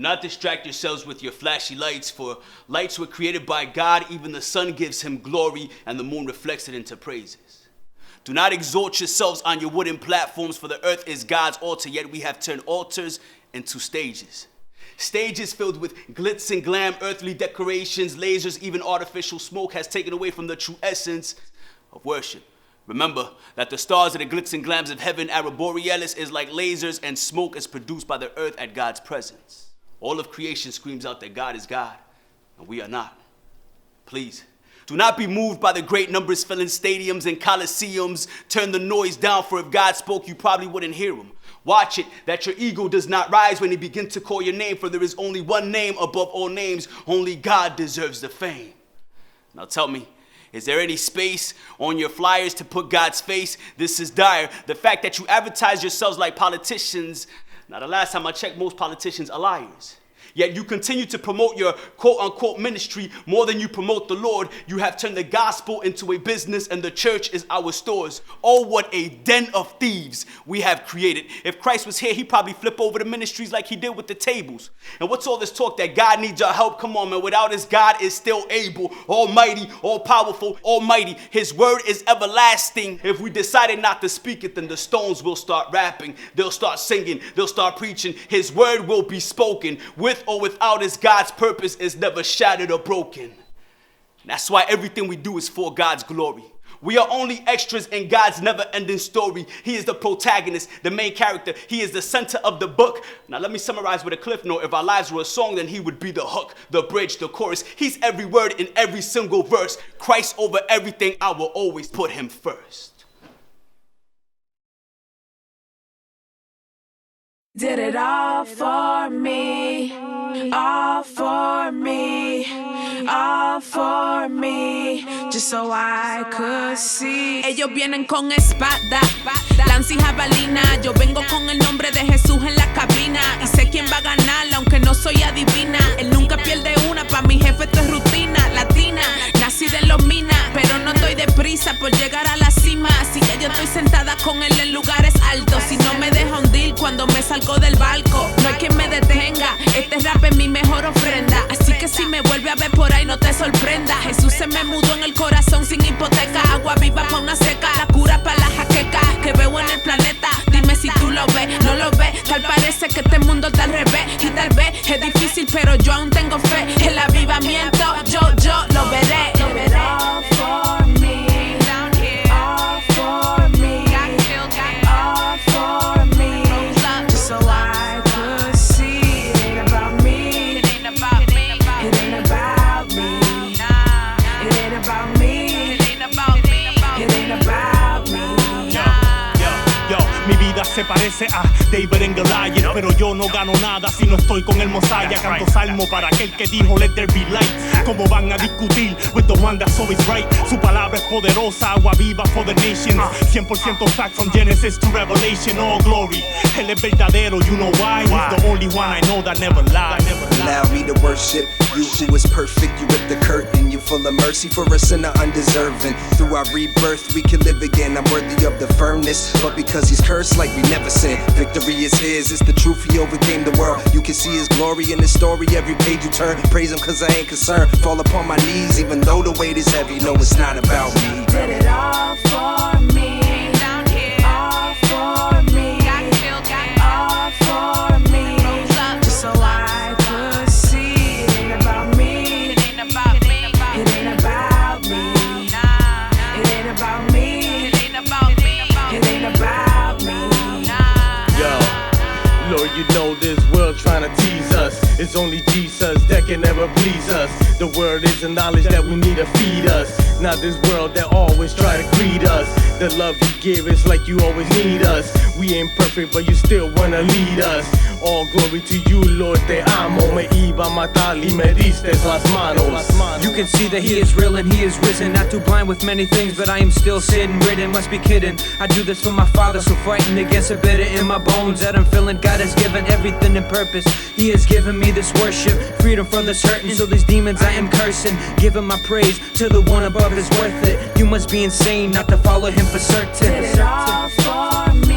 not distract yourselves with your flashy lights, for lights were created by God. Even the sun gives him glory, and the moon reflects it into praises. Do not exalt yourselves on your wooden platforms, for the earth is God's altar, yet we have turned altars into stages. Stages filled with glitz and glam, earthly decorations, lasers, even artificial smoke has taken away from the true essence of worship. Remember that the stars are the glitz and glams of heaven. Aurora Borealis is like lasers, and smoke is produced by the earth at God's presence. All of creation screams out that God is God, and we are not. Please, do not be moved by the great numbers filling stadiums and coliseums. Turn the noise down, for if God spoke, you probably wouldn't hear him. Watch it, that your ego does not rise when he begins to call your name, for there is only one name above all names. Only God deserves the fame. Now tell me, is there any space on your flyers to put God's face? This is dire. The fact that you advertise yourselves like politicians. Now, the last time I checked, most politicians are liars. Yet you continue to promote your quote-unquote ministry more than you promote the Lord. You have turned the gospel into a business, and the church is our stores. Oh, what a den of thieves we have created. If Christ was here, he'd probably flip over the ministries like he did with the tables. And what's all this talk that God needs our help? Come on, man. Without us, God is still able, almighty, all-powerful, almighty. His word is everlasting. If we decided not to speak it, then the stones will start rapping. They'll start singing. They'll start preaching. His word will be spoken. With or without us, God's purpose is never shattered or broken. That's why everything we do is for God's glory. We are only extras in God's never-ending story. He is the protagonist, the main character. He is the center of the book. Now let me summarize with a cliff note. If our lives were a song, then he would be the hook, the bridge, the chorus. He's every word in every single verse. Christ over everything, I will always put him first. Did it all for me, all for me, all for me, just so I could see. Ellos vienen con espada, lanza y jabalina. Yo vengo con el nombre de Jesús en la cabina. Y sé quién va a ganar, aunque no soy adivina. Él nunca pierde una, pa' mi jefe esto es rutina. Latina, nací de los minas, pero no estoy deprisa por llegar a la cima. Así que yo estoy sentada con él en lugares altos. Si no me deja hundir cuando me salgo del barco, no hay quien me detenga. Este rap es mi mejor ofrenda. Así que si me vuelve a ver por ahí, no te sorprenda. Jesús se me mudó en el corazón sin hipoteca. Agua viva pa' una seca, la cura pa' la jaqueca que veo en el planeta. Dime si tú lo ves, no lo ves. Tal parece que este mundo está al revés. Y tal vez es difícil, pero yo aún tengo fe. El avivamiento, yo lo veré. Give it all for me. All for me. All for me. Just so I could see. It ain't about me. It ain't about me. It ain't about me. It ain't about me. It ain't about me. It ain't about me. Mi vida se parece a David and Goliath, pero yo no gano nada si no estoy con el Mosiah. Canto salmo para aquel que dijo let there be light. ¿Cómo van a discutir with the one that's always right? Su palabra es poderosa, agua viva for the nations. 100% facts from Genesis to Revelation, all glory. Él es verdadero, you know why? He's the only one I know that never lies. Allow me to worship you who is perfect. You rip the curtain, you full of mercy for a sinner undeserving. Through our rebirth we can live again. I'm worthy of the firmness, but because he's cursed like we never sin. Victory is his, it's the truth, he overcame the world. You can see his glory in his story every page you turn. Praise him cause I ain't concerned. Fall upon my knees even though the weight is heavy. No, it's not about me. Did it all for me. Down here. All for me. Got killed, all for me. Just so I could see. It ain't about me. It ain't about me. It ain't about me. It ain't about me. It ain't about me. It ain't about me. Yo, Lord, you know this world trying to tease us. It's only Jesus that can never please us. The word is the knowledge that we need to feed us. Not this world that always try to greet us. The love you give is like you always need us. We ain't perfect, but you still wanna lead us. All glory to you, Lord, te amo. Me iba a matar y me diste las manos. You can see that he is real and he is risen. Not too blind with many things, but I am still sitting ridden. Must be kidding. I do this for my father, so fighting against a bitter in my bones that I'm feeling. God has given everything in purpose. He has given me this worship, freedom from this hurting. So these demons I am cursing, giving my praise to the one above is worth it. You must be insane not to follow him for certain. Did it all for me.